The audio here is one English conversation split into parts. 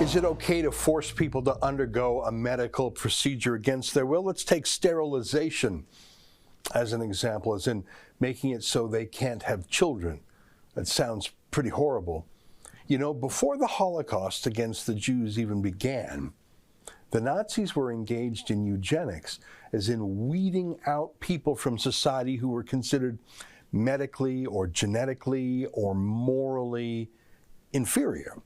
Is it okay to force people to undergo a medical procedure against their will? Let's take sterilization as an example, as in making it so they can't have children. That sounds pretty horrible. You know, before the Holocaust against the Jews even began, the Nazis were engaged in eugenics, as in weeding out people from society who were considered medically or genetically or morally inferior.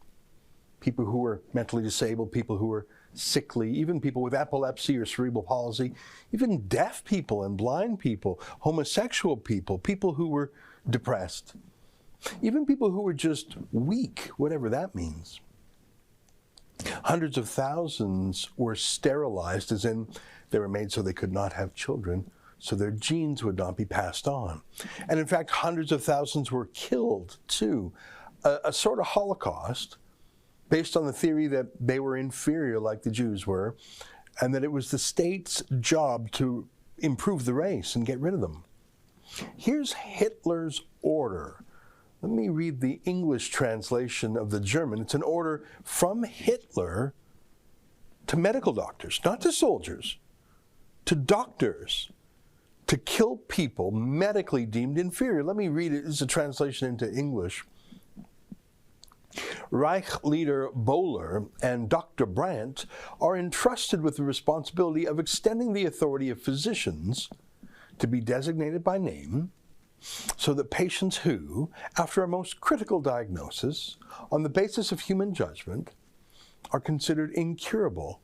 People who were mentally disabled, people who were sickly, even people with epilepsy or cerebral palsy, even deaf people and blind people, homosexual people, people who were depressed, even people who were just weak, whatever that means. Hundreds of thousands were sterilized, as in they were made so they could not have children, so their genes would not be passed on. And in fact, hundreds of thousands were killed too. A sort of Holocaust based on the theory that they were inferior like the Jews were, and that it was the state's job to improve the race and get rid of them. Here's Hitler's order. Let me read the English translation of the German. It's an order from Hitler to medical doctors, not to soldiers, to doctors, to kill people medically deemed inferior. Let me read it. It's a translation into English. Reich leader Böhler and Dr. Brandt are entrusted with the responsibility of extending the authority of physicians to be designated by name, so that patients who, after a most critical diagnosis, on the basis of human judgment, are considered incurable,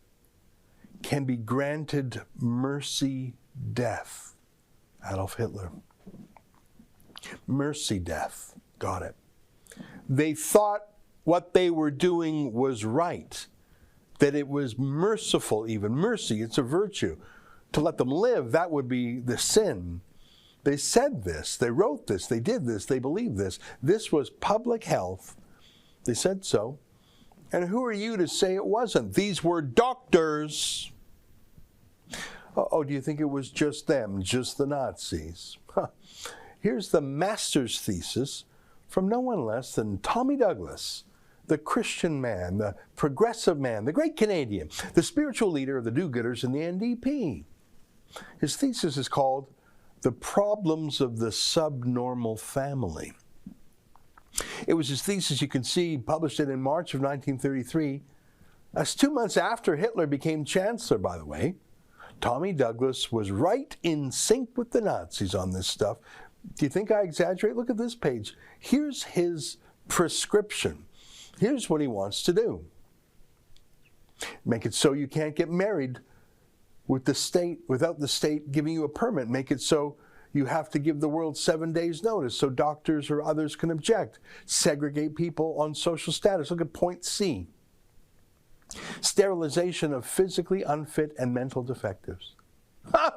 can be granted mercy death. Adolf Hitler. Mercy death. Got it. They thought what they were doing was right, that it was merciful even. Mercy, it's a virtue. To let them live, that would be the sin. They said this, they wrote this, they did this, they believed this. This was public health. They said so. And who are you to say it wasn't? These were doctors. Oh, do you think it was just them, just the Nazis? Here's the master's thesis from no one less than Tommy Douglas, the Christian man, the progressive man, the great Canadian, the spiritual leader of the do-gooders in the NDP. His thesis is called The Problems of the Subnormal Family. It was his thesis, you can see, published it in March of 1933. That's 2 months after Hitler became chancellor, by the way. Tommy Douglas was right in sync with the Nazis on this stuff. Do you think I exaggerate? Look at this page. Here's his prescription. Here's what he wants to do. Make it so you can't get married with the state, without the state giving you a permit. Make it so you have to give the world 7 days notice so doctors or others can object. Segregate people on social status. Look at point C. Sterilization of physically unfit and mental defectives. Ha!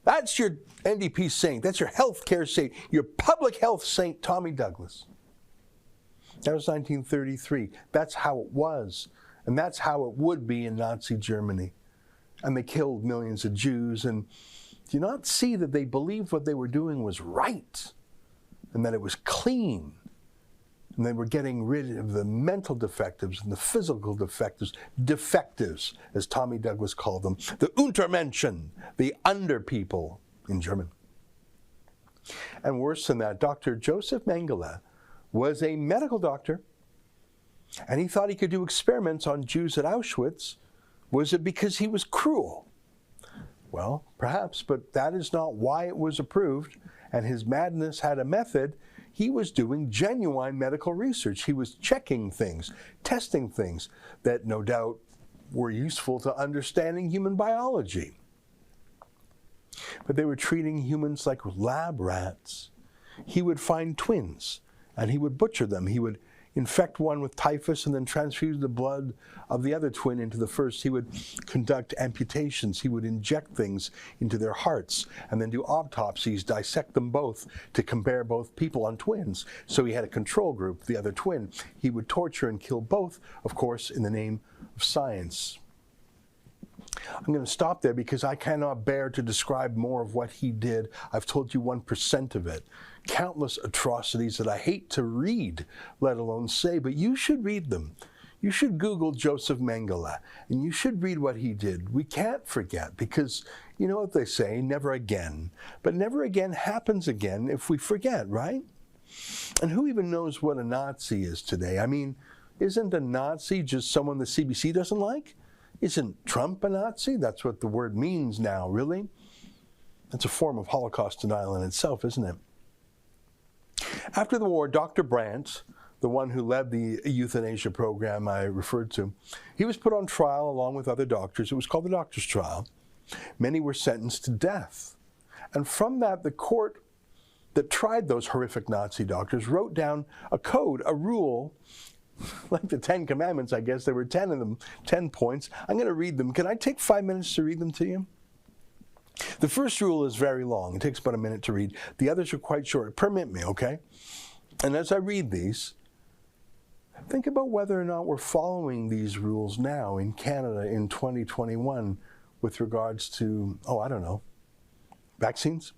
That's your NDP saint. That's your healthcare saint. Your public health saint, Tommy Douglas. That was 1933. That's how it was. And that's how it would be in Nazi Germany. And they killed millions of Jews. And do you not see that they believed what they were doing was right? And that it was clean? And they were getting rid of the mental defectives and the physical defectives, as Tommy Douglas called them, the Untermenschen, the under people in German. And worse than that, Dr. Josef Mengele was a medical doctor, and he thought he could do experiments on Jews at Auschwitz. Was it because he was cruel? Well, perhaps, but that is not why it was approved, and his madness had a method. He was doing genuine medical research. He was checking things, testing things that no doubt were useful to understanding human biology. But they were treating humans like lab rats. He would find twins, and he would butcher them. He would infect one with typhus and then transfuse the blood of the other twin into the first. He would conduct amputations. He would inject things into their hearts and then do autopsies, dissect them both to compare both people on twins. So he had a control group, the other twin. He would torture and kill both, of course, in the name of science. I'm going to stop there because I cannot bear to describe more of what he did. I've told you 1% of it. Countless atrocities that I hate to read, let alone say, but you should read them. you should Google Josef Mengele, and you should read what he did. We can't forget, because you know what they say, never again. But never again happens again if we forget, right? And who even knows what a Nazi is today? I mean, isn't a Nazi just someone the CBC doesn't like? Isn't Trump a Nazi? That's what the word means now, really. That's a form of Holocaust denial in itself, isn't it? After the war, Dr. Brandt, the one who led the euthanasia program I referred to, he was put on trial along with other doctors. It was called the doctor's trial. Many were sentenced to death. And from that, the court that tried those horrific Nazi doctors wrote down a code, a rule, like the 10 Commandments, I guess. There were 10 of them, 10 points. I'm going to read them. Can I take 5 minutes to read them to you? The first rule is very long. It takes about a minute to read. The others are quite short. Permit me, okay? And as I read these, think about whether or not we're following these rules now in Canada in 2021 with regards to, I don't know, vaccines?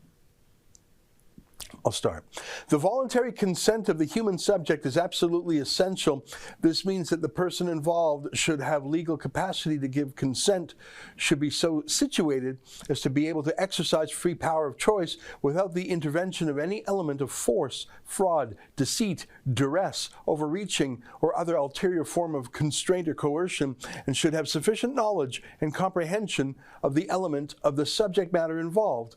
I'll start. The voluntary consent of the human subject is absolutely essential. This means that the person involved should have legal capacity to give consent, should be so situated as to be able to exercise free power of choice without the intervention of any element of force, fraud, deceit, duress, overreaching, or other ulterior form of constraint or coercion, and should have sufficient knowledge and comprehension of the element of the subject matter involved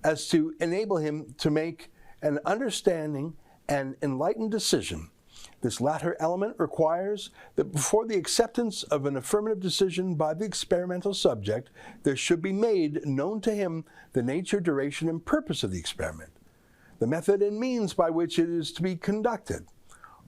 as to enable him to make an understanding and enlightened decision. This latter element requires that before the acceptance of an affirmative decision by the experimental subject, there should be made known to him the nature, duration, and purpose of the experiment, the method and means by which it is to be conducted,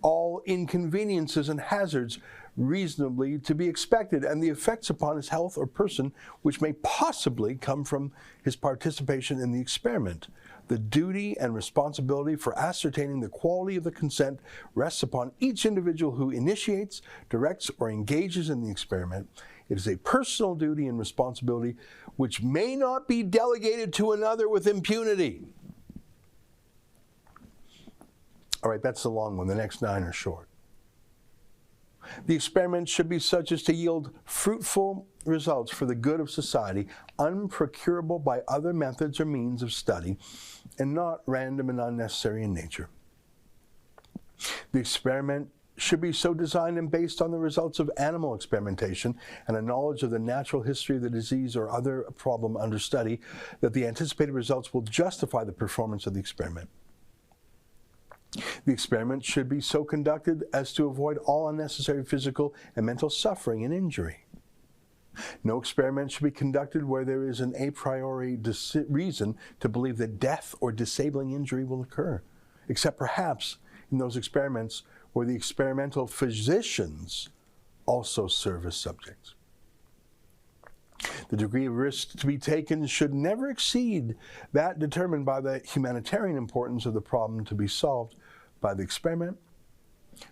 all inconveniences and hazards reasonably to be expected, and the effects upon his health or person which may possibly come from his participation in the experiment. The duty and responsibility for ascertaining the quality of the consent rests upon each individual who initiates, directs, or engages in the experiment. It is a personal duty and responsibility which may not be delegated to another with impunity. All right, that's the long one. The next 9 are short. The experiment should be such as to yield fruitful results for the good of society, unprocurable by other methods or means of study, and not random and unnecessary in nature. The experiment should be so designed and based on the results of animal experimentation and a knowledge of the natural history of the disease or other problem under study that the anticipated results will justify the performance of the experiment. The experiment should be so conducted as to avoid all unnecessary physical and mental suffering and injury. No experiment should be conducted where there is an a priori reason to believe that death or disabling injury will occur, except perhaps in those experiments where the experimental physicians also serve as subjects. The degree of risk to be taken should never exceed that determined by the humanitarian importance of the problem to be solved by the experiment.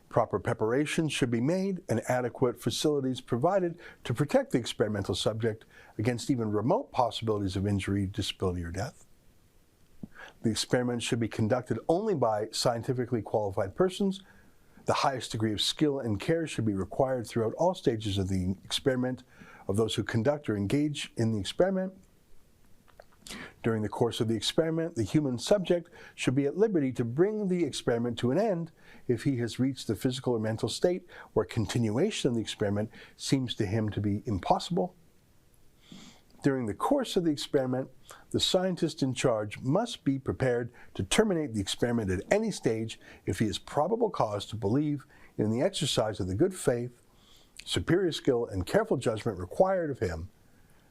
Proper preparations should be made and adequate facilities provided to protect the experimental subject against even remote possibilities of injury, disability, or death. The experiment should be conducted only by scientifically qualified persons. The highest degree of skill and care should be required throughout all stages of the experiment of those who conduct or engage in the experiment. During the course of the experiment, the human subject should be at liberty to bring the experiment to an end if he has reached the physical or mental state where continuation of the experiment seems to him to be impossible. During the course of the experiment, the scientist in charge must be prepared to terminate the experiment at any stage if he has probable cause to believe in the exercise of the good faith, superior skill, and careful judgment required of him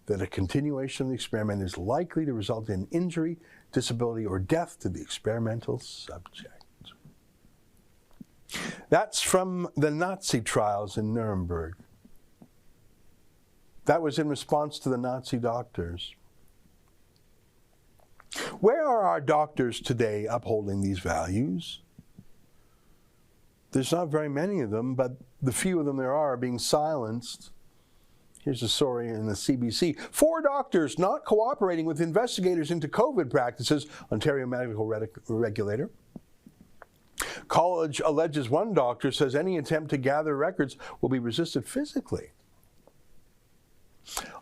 that a continuation of the experiment is likely to result in injury, disability, or death to the experimental subject. That's from the Nazi trials in Nuremberg. That was in response to the Nazi doctors. Where are our doctors today upholding these values? There's not very many of them, but the few of them there are being silenced. Here's a story in the CBC. 4 doctors not cooperating with investigators into COVID practices, Ontario medical regulator. college alleges one doctor says any attempt to gather records will be resisted physically.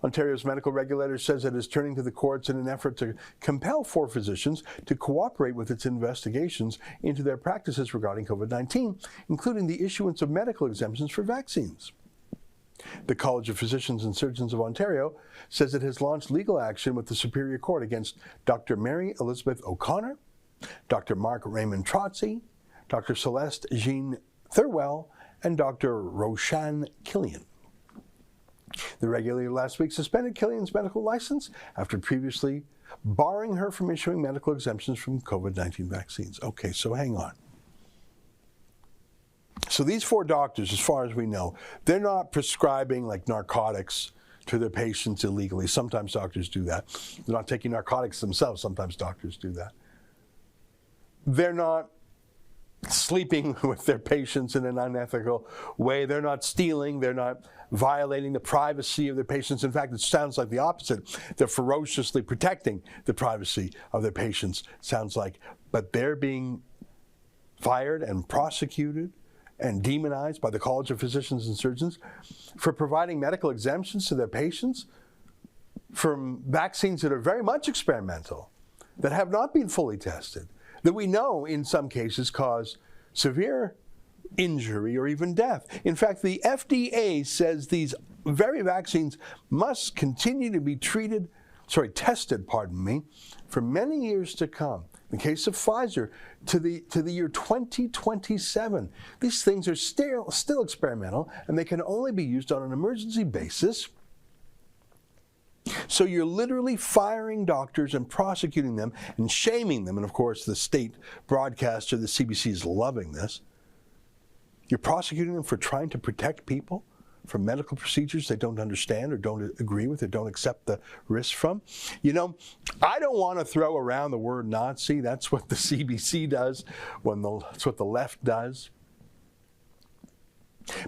Ontario's medical regulator says it is turning to the courts in an effort to compel 4 physicians to cooperate with its investigations into their practices regarding COVID-19, including the issuance of medical exemptions for vaccines. The College of Physicians and Surgeons of Ontario says it has launched legal action with the Superior Court against Dr. Mary Elizabeth O'Connor, Dr. Mark Raymond Trotzy, Dr. Celeste Jean Thirlwell, and Dr. Roshan Killian. The regulator last week suspended Killian's medical license after previously barring her from issuing medical exemptions from COVID-19 vaccines. Okay, so hang on. So these 4 doctors, as far as we know, they're not prescribing like narcotics to their patients illegally. Sometimes doctors do that. They're not taking narcotics themselves. Sometimes doctors do that. They're not sleeping with their patients in an unethical way. They're not stealing. They're not violating the privacy of their patients. In fact, it sounds like the opposite. They're ferociously protecting the privacy of their patients, sounds like. But they're being fired and prosecuted and demonized by the College of Physicians and Surgeons for providing medical exemptions to their patients from vaccines that are very much experimental, that have not been fully tested, that we know in some cases cause severe injury or even death. In fact, the FDA says these very vaccines must continue to be tested, for many years to come. In the case of Pfizer, to the year 2027. These things are still experimental, and they can only be used on an emergency basis. So you're literally firing doctors and prosecuting them and shaming them. And of course, the state broadcaster, the CBC, is loving this. You're prosecuting them for trying to protect people from medical procedures they don't understand or don't agree with or don't accept the risks from. You know, I don't want to throw around the word Nazi. That's what the CBC does, that's what the left does.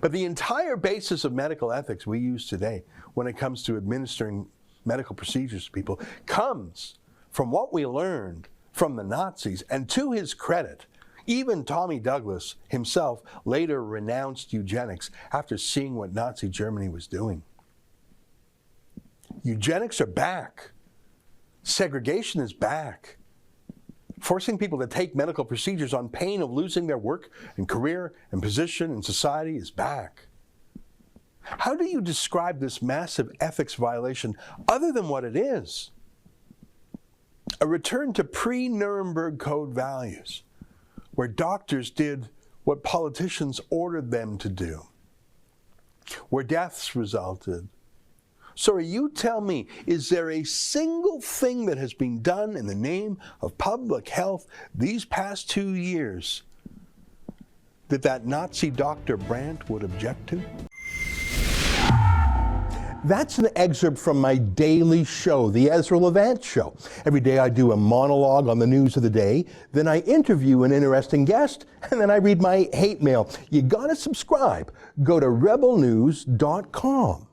But the entire basis of medical ethics we use today when it comes to administering medical procedures to people comes from what we learned from the Nazis. And to his credit, even Tommy Douglas himself later renounced eugenics after seeing what Nazi Germany was doing. Eugenics are back. Segregation is back. Forcing people to take medical procedures on pain of losing their work and career and position in society is back. How do you describe this massive ethics violation other than what it is? A return to pre-Nuremberg Code values, where doctors did what politicians ordered them to do, where deaths resulted. Sorry, you tell me, is there a single thing that has been done in the name of public health these past 2 years that Nazi Dr. Brandt would object to? That's an excerpt from my daily show, the Ezra Levant Show. Every day I do a monologue on the news of the day, then I interview an interesting guest, and then I read my hate mail. You gotta subscribe. Go to rebelnews.com.